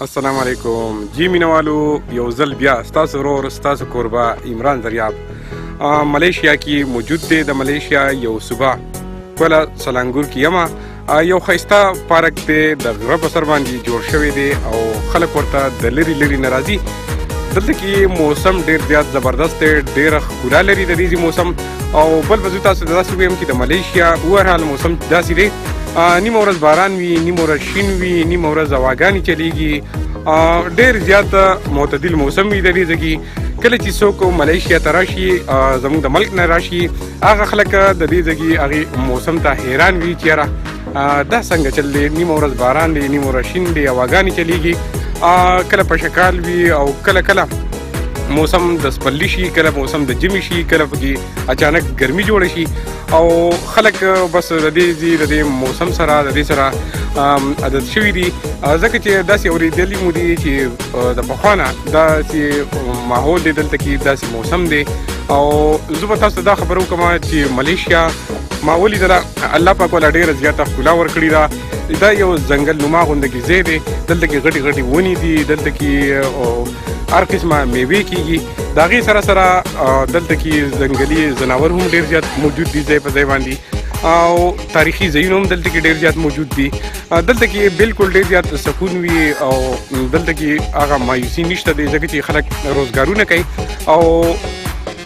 السلام علیکم جی مینوالو یو ځل بیا ستاسو ورور ستاسو کوربه عمران دریاب ملیشیا کې موجود دی. د ملیشیا یو صوبه کولا سلانګور کې یمه یو ښایسته پارک دی د غره په سر باندې جوړ شوی دی او خلک ورته د لرې لرې نه راځي. دلته کې موسم ډېر زیات زبردست دی، ډېره ښکلا لري د دې موسم. او بل به زه تاسو ته داسې ووایم چې د ملیشیا اوورحال موسم داسې دی، نیمه ورځ باران وي، نیمه ورځ شین وي، نیمه ورځ هواګانې چلیږي، ډېر زیات معتدل موسم وي د دې ځای کې. کله چې څوک ملیشیا ته راشي، زموږ د ملک نه راشي، هغه خلک د دې ځای کې هغې موسم ته حیران وي چې یاره دا څنګه چل دی، نیمه ورځ باران دی، نیمه ورځ شین دی، هواګانې چلیږي، کله په شکال وي او کله کله موسم د سپرلي شي، کله موسم د ژمي شي، کله پکې اچانک ګرمي جوړه شي او خلک بس د دې موسم سره د دې سره عادت شوي دي. ځکه چې داسې اورېدلي مو دي چې د پخوا نه داسې ماحول دی دلته کې، داسې موسم دی. او زه به تاسو ته دا خبره وکړم چې ملیشیا ما ولیدله، الله پاک والا ډېره زیاته ښکلا ورکړې ده. دا یو ځنګل نما غونده کې ځای دی، دلته کې غټې غټې ونې دي، دلته کې هر قسمه میوې کېږي. د هغې سره سره دلته کې ځنګلي ځناور هم ډېر زیات موجود دي ځای په ځای باندې، او تاریخي ځایونه هم دلته کې ډېر زیات موجود دي. دلته کې بالکل ډېر زیات سکون وي او دلته کې هغه مایوسي نشته دی، ځکه چې خلک روزګارونه کوي او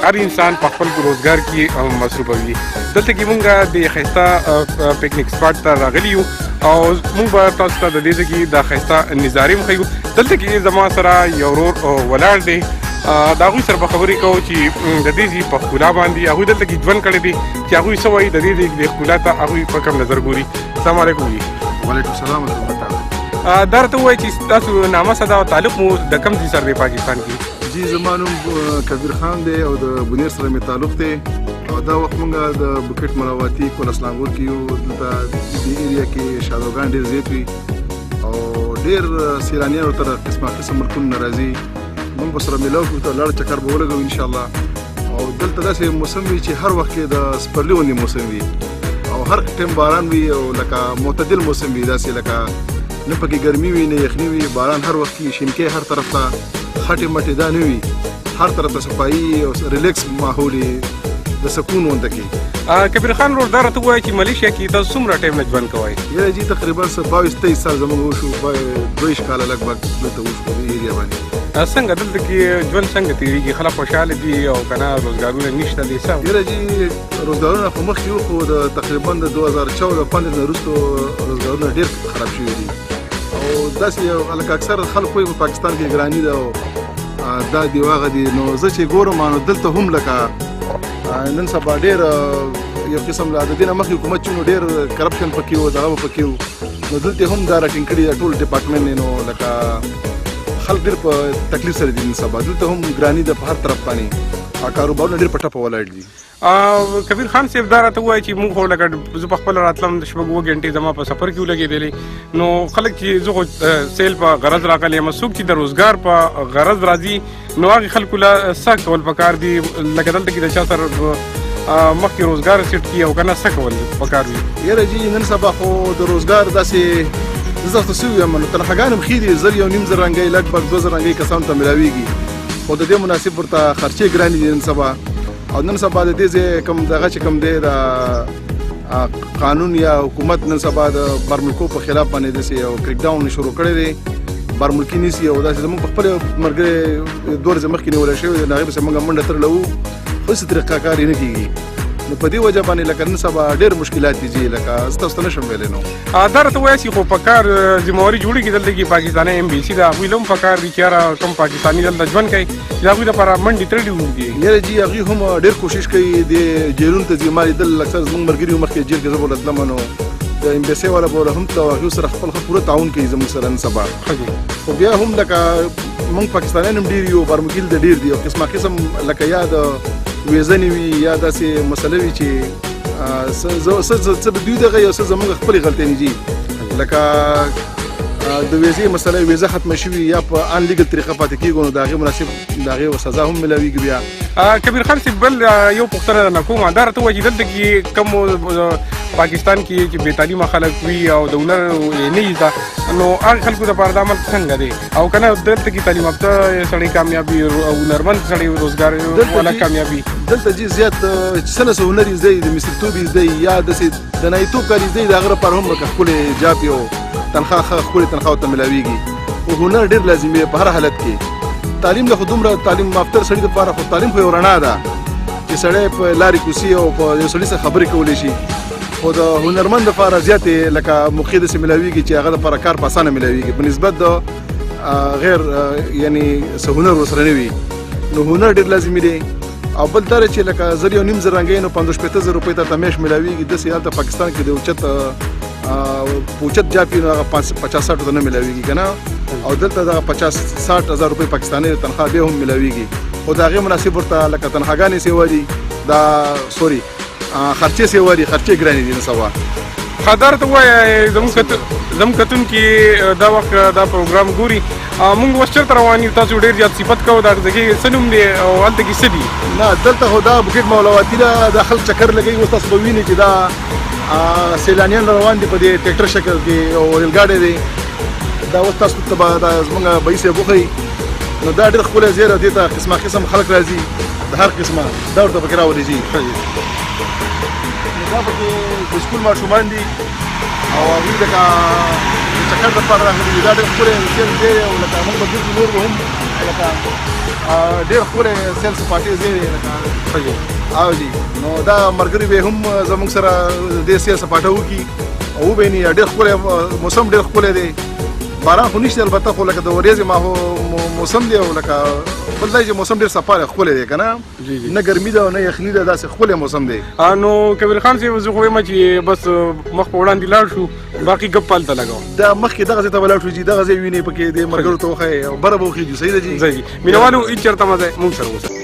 هر انسان په خپل روزګار کې مصروفه وي. دلته کې مونږ د ښایسته پکنیک سپاټ ته راغلي یو او مونږ به تاسو ته د دې ځای کې دا ښایسته نظارې هم ښیو. دلته کې زما سره یو ورور ولاړ دی، د هغوی سره به خبرې کوو چې د دې ځای په ښکلا باندې هغوی دلته کې ژوند کړی دی، چې هغوی څه وایي د دې ځای د ښکلا ته هغوی په کوم نظر ګوري. السلام علیکم. وعلیکم السلام ورحمة الله. دا راته ووایئ چې ستاسو نامه څه ده او تعلق مو د کوم ځای سره دی پاکستان کې؟ جی زما نوم کبیر خان دی او د بنیر سره مې تعلق دی. او دا وخت مونږ د بکټ مراواتي کولا سلانګور کې یو. دلته دې ایریا کې شادوګان ډېر زیات وي او ډېر سیلانیان ورته قسمه قسم ملکونو نه راځي. مونږ به سره میلاو کړو، ته لاړ چکر به ولګوو انشاءالله. او دلته داسې موسم وي چې هر وخت کې د سپرلي غوندې موسم وي او هر ټایم باران وي او لکه معتدل موسم وي، داسې لکه نه پکې ګرمي وي نه یخني وي، باران هر وخت کې، شینکۍ هر طرف ته، خټې مټې دا نه وي، هر طرف ته صفایي او ریلیکس ماحول د سکون غونډه کې. کبیر خان ورور دا راته ووایه چې ملیشیا کې تاسو څومره ټایم نه ژوند کوئ؟ یا جی تقریبا 22-23 سال زموږ وشو، 2 کاله لږ بګ دلته وشو په دې ایریا باندې. څنګه دلته کې ژوند څنګه تېرېږي؟ خلک خوشحاله دي او که نه روزګارونه نشته دي؟ څه یاره جی روزګارونه خو مخکې وو، خو د تقریبا د 2014-15 نه وروستو روزګارونه ډېر خراب شوي دي او داسې لکه اکثر خلک وایي په پاکستان کې ګراني ده او دا دی او هغه دي. نو زه چې ګورم نو دلته هم لکه نن سبا ډېر یو قسم له د دې نه مخکې حکومت چې نو ډېر کرپشن پکې و، دغه به پکې و. نو دلته هم دا راټینګ کړي ده ټول ډپارټمنټ یې، نو لکه خلک ډېر په تکلیف سره دي. نن سبا دلته هم ګراني ده په هر طرف باندې، کاروبارونه ډېر په ټپه ولاړ دي. کبیر خان صاحب دا راته ووایه چې موږ خو لکه زه په خپله راتلم د شپږ 7 ګنټې زما په سفر کې ولګېدلې، نو خلک چې زه خو سیل په غرض راغلی یم، څوک چې د روزګار په غرض راځي نو هغې خلکو له څه کول پکار دي؟ لکه دلته کې د چا سره مخکې روزګار سیټ کړي او که نه څه کول پکار وي؟ یاره جی نن سبا خو د روزګار داسې زه درته څه ووایم، نو تنخواګان هم ښې دي، 1.5 رنګۍ لږ بګ 2 رنګۍ کسانو ته میلاویږي، خو د دې مناسب ورته خرچې ګرانې دي نن سبا. او نن سبا د دې ځای کوم دغه چې کوم دی د قانون یا حکومت نن سبا د بارملکو په خلاف باندې داسې یو کریک ډاون شروع کړی دی، بارملکي نیسي او داسې زموږ په خپل ملګري 2 ورځې مخکې نیولی شوی دی، د هغې پسې موږ منډه تړلی وو، خو هېڅ طریقه کار یې نه کېږي. نو په دې وجه باندې لکه نن سبا ډېر مشکلات دي جي، لکه زه تاسو ته نشم ویلی. نو دا راته ووایه چې خو په کار ذمهواري جوړېږي دلته کې پاکستاني MBC ده، هغوی له هم په کار دي چې یاره کوم پاکستاني دلته ژوند کوي چې هغوی دپاره منډې تړلې وږدي. یاره جي هغوی هم ډېر کوشش کوي د جیلونو ته ځي. ما لیدل اکثر زموږ ملګري وو مخکې جیل کې زه به ورتلم، نو د MBC والا به هم تلو، هغوی سره خپل ښه پوره تعاون کوي زموږ سره نن سبا. خو بیا هم لکه موږ پاکستانیان هم ډېر یو، بارمکیل د ډېر دي او قسمه قسم لکه یا د ویزنې وي یا داسې مسله وي چې څه د دوی دغه یو څه زموږ خپلې غلطۍ دي، لکه د ویزې مسله، ویزه ختمه شوي یا په ان لیګل طریقه پاتې کېږو، نو د هغې مناسب د هغې سزا هم میلاویږي. بیا کبیر خان صاحب بل یو پوښتنه درنه کوم، دا راته ووایه چې دلته کې کوم پاکستان کې چې بې تعلیمه خلک وي او د هنر نه یې زده نو هغه خلکو دپاره دا عمل څنګه دی او که نه دلته کې تعلیم یافته سړی کامیابي او هنرمند سړی روزګار والا کامیابي دلته چې زیات څه نه څه هنر یې زده د مصریتوب یې زده یا داسې د نایتوب کار یې زده د هغه لپاره هم لکه ښکلې جاپې او تنخواه ښکلې تنخواه ورته میلاویږي او هنر ډېر لازمي دی په هر حالت کې تعلیم له خو دومره تعلیم یافته سړي دپاره خو تعلیم خو یو رڼا ده چې سړی په لارې کوڅې او په یو سړي سره خبرې کولی شي خو د هنرمند لپاره زیاتې لکه موقع داسې میلاویږي چې هغه دپاره کار په اسانه میلاویږي په نسبت د غیر یعنی څه هنر ورسره نه وي نو هنر ډېر لازمي دی او بل دا چې لکه زر یو نیم زر رنګۍ نو 50-50 روپۍ ته میاشت میلاویږي داسې هلته پاکستان کې د اوچت جاپي نو هغه 50-60 ته نه میلاویږي که نه او دلته دغه 50-60 هزار روپۍ پاکستاني تنخواه بیا هم میلاویږي خو د هغې مناسب ورته لکه تنخواګانې سیوا دي دا سوري خرچې سیوا دي خرچې ګرانې دي نن سبا خدار ته ووایه زموږ کتونکي دا وخت دا پروګرام ګوري مونږ اوس چېرته روان یو تاسو ډېر زیات صفت کوو دا ځای څه نوم دی او هلته کې څه دي نه دلته خو دا بوکیټ مولواتي ده دا خلک چکر لګوي اوس تاسو به وینئ چې دا سیلانیان روان دي په دې ټریکټر شکل کې او ریلګاډی دی دا اوس تاسو ته به دا زموږ بهي صاحب وښیي نو دا ډېر ښکلی ځای دی ته قسمه قسم خلک راځي د هر قسمه دا ورته پکې راولېږي دا پکې د سکول ماشومان دي او هغوی لکه د چکر دپاره راغلي دي دا ډېر ښکلی سیل ځای دی او لکه موږ به دلته نور به هم لکه ډېر ښکلی سیل سپاټې ځای دی لکه او جي نو دا ملګري به هم زموږ سره دې سیل سپاټه وکړي او وبیني ډېر ښکلی موسم ډېر ښکلی دی باران خو نشته البته خو لکه د وریځې موسم دی او لکه بل ځای چې موسم ډېر صفا دی ښکلی دی که نه نه ګرمي ده او نه یخني ده داسې ښکلی موسم دی نو کبیر خان صاحب زه خو وایم چې بس مخ په وړاندې لاړ شو باقي ګپ هلته لګوم دا مخکې دغه ځای ته به لاړ شو چې دغه ځای وینئ پکې دې ملګرو ته وښایئ او بره به وخېږو صحیح ده جي صحیح مینوالو هېڅ چېرته مه ځئ مونږ سره اوسئ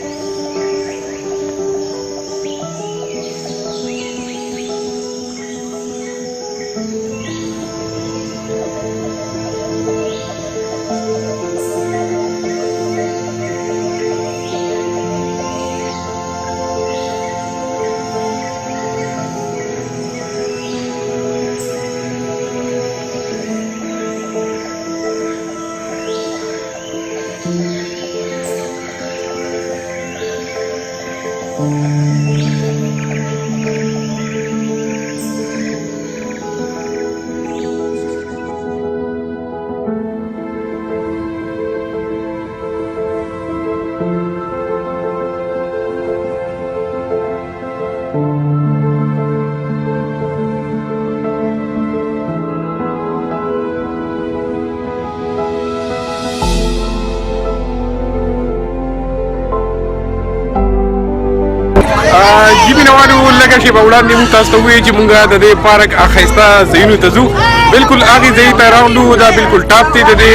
مینوالو لږه شېبه وړاندې موږ تاسو ته ووایو چې موږ د دې پارک ښایسته ځایونو ته ځو بالکل هغې ځای ته راغلو دا بالکل ټاپ دی د دې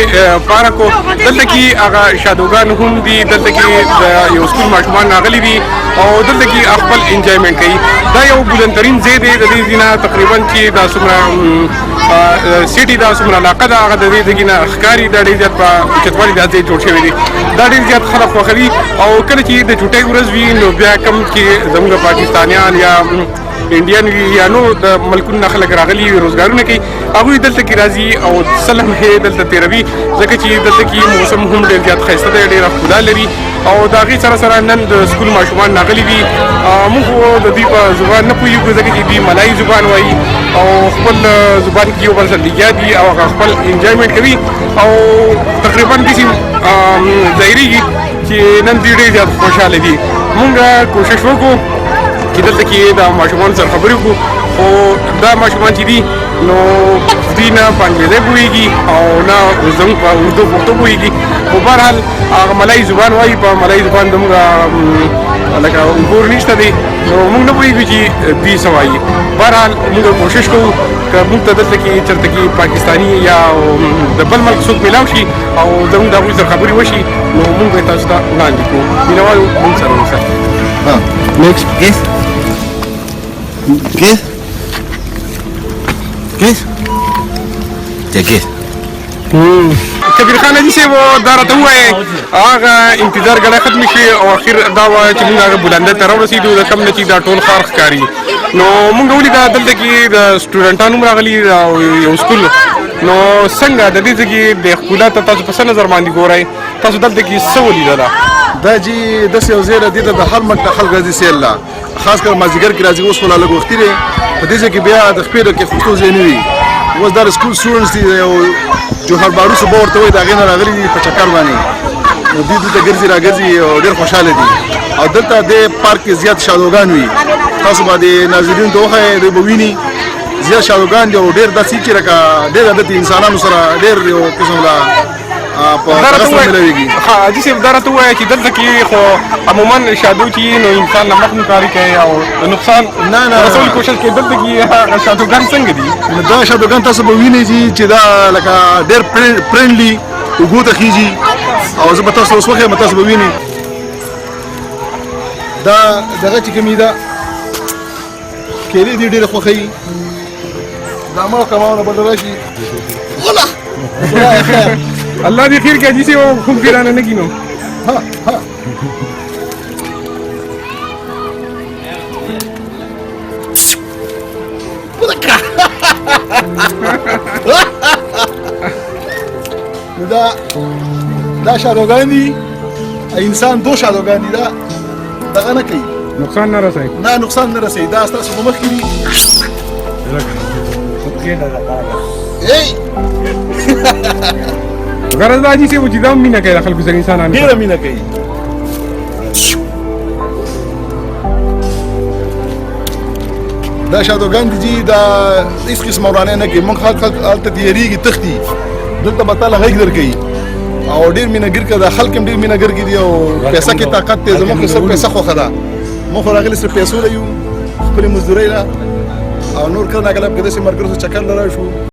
پارکو دلته کې هغه شادوګان هم دي دلته کې د یو سکول ماشومان راغلي دي او دلته کې خپل انجویمنټ کوي دا یو بلندترین ځای دی د دې ځای نه تقریبا چې دا څومره سیټي دا څومره علاقه ده هغه د دې ځای نه ښکاري دا ډېر زیات په اوچتوالي دا ځای جوړ شوی دی دا ډېر زیات خلک خوښوي او کله چې د چوټۍ ورځ وي نو بیا کم چې زموږ پاکستانیان یا انډین وي یا نور د ملکونو نه خلک راغلي وي روزګارونه کوي هغوی دلته کې راځي او څه لمحې دلته تېروي ځکه چې دلته کې موسم هم ډېر زیات ښایسته دی ډېره ښکلا لري او د هغې سره سره نن د سکول ماشومان راغلي دي موږ خو د دوی په زبان نه پوهېږو ځکه چې دوی ملایي زبان وایي او خپل زبان کې یو بل سره لګیا دي او هغه خپل انجویمنټ کوي او تقریبا داسې ظاهرېږي چې نن دوی ډېر زیات خوشحاله دي موږ کوشش وکړو چې دلته کې د ماشومانو سره خبرې وکړو خو دا ماشومان چې دي نو دوی نه په انګریزۍ پوهېږي او نه زموږ په اردو پښتو پوهېږي خو بهرحال هغه ملایي زبان وایي په ملایي زبان زموږ لکه عبور نشته دی نو موږ نه پوهېږو چې دوی څه وایي بهرحال موږ کوشش کوو که موږ ته دلته کې چېرته کې پاکستاني یا د بل ملک څوک میلاو شي او زموږ د هغوی سره خبرې وشي نو موږ به یې تاسو ته وړاندې کړو مینوالو موږ سره اوسه Next. ¿Qué es? ¿Qué es? ¿Qué es? ¿De qué es? کبیر خان حاجي صاحب دا راته ووایه هغه انتظار ګڼه ختم شي او اخر دا وایه چې موږ هغه بلنده ته راورسېدو د کوم نه چې دا ټول ښار ښکاري نو موږ ولیده دلته کې د سټوډنټان هم راغلي او یو سکول نو څنګه د دې ځای کې د ښکلا ته تاسو په څه نظر باندې ګورئ تاسو دلته کې څه ولیدله دا جی داسې یو ځای دی د هر ملک خلک راځي سیل لا خاص کر مازدیګر کې راځي اوس خو لا لږ وختي دی په دې ځای کې بیا د خپې کې خوشتو ځای نه وي اوس دا سکول سټوډنټس دي یو جوهر بارو صبح ورته وایي د هغې نه راغلي دي په چکر باندې نو دوی دلته ګرځي راګرځي او ډېر خوشحاله دي او دلته د پارک کې زیات شادوګان وي تاسو به د ناظرینو ته وښایئ دوی به ویني زیات شادوګان دي او ډېر داسې چې لکه ډېر د انسانانو سره ډېر یو قسم لا په هغه سره ملويږي حاجي صاحب دا راته ووایه چې دلته کې خو عموما شادو چې نو انسان نه مخ کاری کوي او نقصان رسول کوشش کوي دلته کې شادوګان څنګه دي دا شادوګان تاسو به وینئ چې دا لکه ډېر فرندلي اوږو ته خیږي او زه به تاسو اوس وښیم تاسو به وینئ دا دغه چې کومې ده کیلې دي ډېرې خوښوي دا ما کماونه به راشي الله دې خیر کې حاجي صاحب خوب ګرانه نه کینو ها دا شادوګان دي انسان دو شادوګان دي دا دغه نه کوي نقصان نه رسوي نه نقصان نه رسوي دا ستاسو په مخ کې دي غرض دا حاجي صاحب چې دا مینه کوي د خلکو سره انسانانو ډېره مینه کوي دا شادوګان دي چې دا هېڅ قسمه ورانه نه کوي موږ خلک هلته تیارېږي تښتي دلته به تاله غږ درکوي او ډېر مینهګر که دا خلک هم ډېر مینهګر کې دي او پیسه کې طاقت دی زموږ خو صرف پیسه خوښه ده موږ خو راغلي صرف پیسو له یو خپلې مزدورۍ له او نور کله ناکله به داسې ملګرو سره چکر له راشو